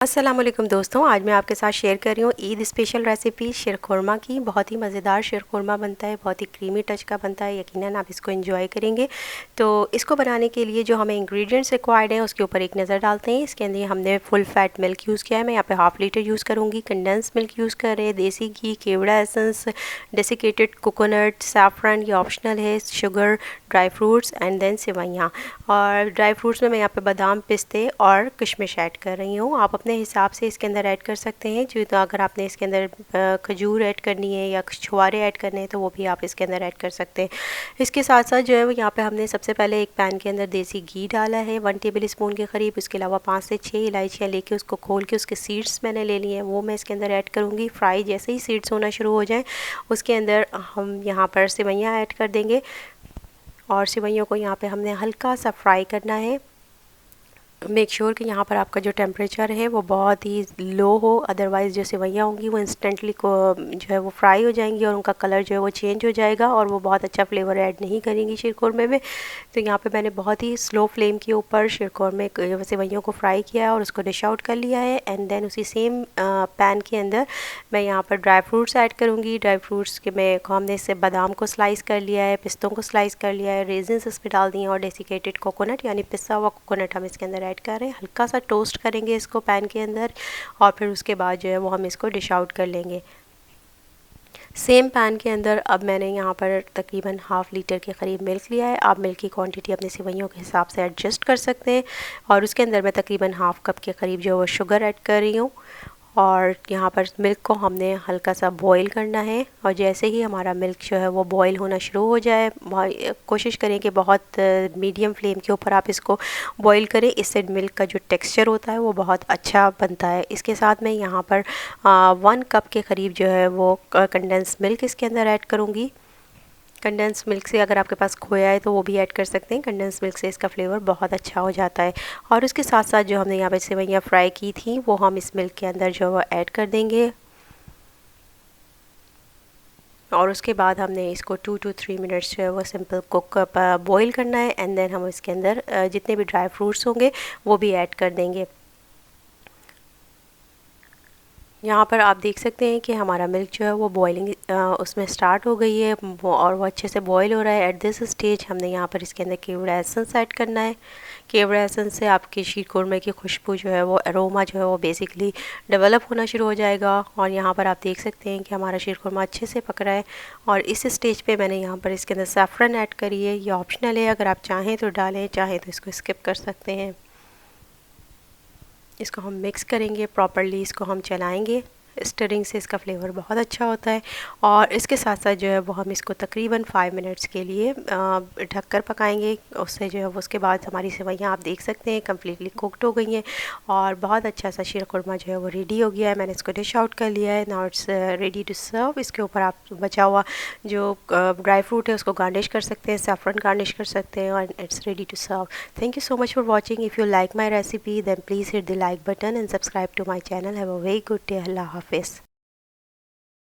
अस्सलामुअलैकुम दोस्तों, आज मैं आपके साथ शेयर कर रही हूँ ईद स्पेशल रेसिपी शीरखुरमा की। बहुत ही मज़ेदार शीरखुरमा बनता है, बहुत ही क्रीमी टच का बनता है। यकीनन आप इसको एंजॉय करेंगे। तो इसको बनाने के लिए जो हमें इंग्रेडिएंट्स रिक्वायर्ड हैं उसके ऊपर एक नज़र डालते हैं। इसके अंदर हमने फुल फैट मिल्क यूज़ किया है। मैं यहाँ पे हाफ़ लीटर यूज़ करूँगी। कंडेंस मिल्क यूज़ कर रहे हैं, देसी घी, केवड़ा एसेंस, डेसिकेटेड कोकोनट, सैफरन ये ऑप्शनल है, sugar, dry fruits and then सेवइयाँ। और ड्राई फ्रूट्स में मैं यहाँ पे बादाम, पिस्ते और किशमिश ऐड कर रही हूँ। आप अपने हिसाब से इसके अंदर ऐड कर सकते हैं। जो तो अगर आपने इसके अंदर खजूर ऐड करनी है या छुआरे ऐड करने हैं तो वो भी आप इसके अंदर ऐड कर सकते हैं। इसके साथ साथ जो है वो यहाँ पे हमने सबसे पहले एक पैन के अंदर देसी घी डाला है 1 टेबल स्पून के करीब। उसके अलावा 5 से 6 इलायचियाँ लेके उसको खोल के उसके सीड्स मैंने ले लिए हैं, वो मैं इसके अंदर ऐड करूँगी। फ्राई जैसे ही सीड्स होना शुरू हो जाए उसके अंदर हम यहाँ पर सेवइयाँ ऐड कर देंगे और सेवइयों को यहाँ पे हमने हल्का सा फ्राई करना है। मेक श्योर कि यहाँ पर आपका जो टेम्परेचर है वो बहुत ही लो हो, अदरवाइज़ जो सेवइयाँ होंगी वो इंस्टेंटली को जो है वो फ्राई हो जाएंगी और उनका कलर जो है वो चेंज हो जाएगा और वो बहुत अच्छा फ्लेवर ऐड नहीं करेंगी शीरखुरमे में। तो यहाँ पे मैंने बहुत ही स्लो फ्लेम के ऊपर शीरखुरमे सेवइयों को फ्राई किया है और उसको डिश आउट कर लिया है। एंड देन उसी सेम पैन के अंदर मैं यहाँ पर ड्राई फ्रूट्स ऐड करूँगी। ड्राई फ्रूट्स के में हमने इससे बादाम को स्लाइस कर लिया है, पिस्तों को स्लाइस कर लिया है, रेजिन्स इस पर डाल दिए और डेसिकेटेड कोकोनट यानी पिसा हुआ कोकोनट हम इसके अंदर ऐड कर रहे हैं। हल्का सा टोस्ट करेंगे इसको पैन के अंदर और फिर उसके बाद जो है वो हम इसको डिश आउट कर लेंगे। सेम पैन के अंदर अब मैंने यहाँ पर तकरीबन हाफ़ लीटर के करीब मिल्क लिया है। आप मिल्क की क्वांटिटी अपने सेवइयों के हिसाब से एडजस्ट कर सकते हैं और उसके अंदर मैं तकरीबन हाफ़ कप के करीब जो है वो शुगर ऐड कर रही हूँ। और यहाँ पर मिल्क को हमने हल्का सा बॉईल करना है और जैसे ही हमारा मिल्क जो है वो बॉईल होना शुरू हो जाए, कोशिश करें कि बहुत मीडियम फ्लेम के ऊपर आप इसको बॉईल करें। इससे मिल्क का जो टेक्सचर होता है वो बहुत अच्छा बनता है। इसके साथ मैं यहाँ पर 1 कप के करीब जो है वो कंडेंस मिल्क इसके अंदर ऐड करूँगी। कंडेंस मिल्क से अगर आपके पास खोया है तो वो भी ऐड कर सकते हैं। कंडेंस मिल्क से इसका फ्लेवर बहुत अच्छा हो जाता है। और उसके साथ साथ जो हमने यहाँ पे सेवइयाँ फ्राई की थी वो हम इस मिल्क के अंदर जो है वो ऐड कर देंगे और उसके बाद हमने इसको 2 to 3 मिनट्स जो है वो सिंपल कुक बॉईल करना है। एंड देन हम इसके अंदर जितने भी ड्राई फ्रूट्स होंगे वो भी ऐड कर देंगे। यहाँ पर आप देख सकते हैं कि हमारा मिल्क जो है वो बॉइलिंग उसमें स्टार्ट हो गई है और वो अच्छे से बॉईल हो रहा है। एट दिस स्टेज हमने यहाँ पर इसके अंदर केवड़ा एसेंस ऐड करना है। केवड़ा एसेंस से आपकी शीरखुरमे की खुशबू जो है वो अरोमा जो है वो बेसिकली डेवलप होना शुरू हो जाएगा। और यहाँ पर आप देख सकते हैं कि हमारा शीरखुरमा अच्छे से पक रहा है। और इस स्टेज पे मैंने यहाँ पर इसके अंदर सैफरन ऐड करी है। ये ऑप्शनल है, अगर आप चाहें तो डालें, चाहें तो इसको स्किप कर सकते हैं। इसको हम मिक्स करेंगे प्रॉपरली, इसको हम चलाएंगे। स्टरिंग से इसका फ्लेवर बहुत अच्छा होता है। और इसके साथ साथ जो है वो हम इसको तकरीबन 5 मिनट्स के लिए ढक कर पकाएंगे। उससे जो है वो उसके बाद हमारी सेवइयाँ आप देख सकते हैं कम्प्लीटली कुकड हो गई हैं और बहुत अच्छा सा शीरखुरमा जो है वो रेडी हो गया है। मैंने इसको डिश आउट कर लिया है। Now it's ready to serve. इसके ऊपर आप बचा हुआ जो ड्राई फ्रूट है उसको गार्निश कर सकते हैं, सैफरन गार्निश कर सकते हैं और it's ready to serve. Thank you so much for watching. If you like my recipe then please hit the like button and subscribe to my channel. Have a very good day. Allah Hafiz.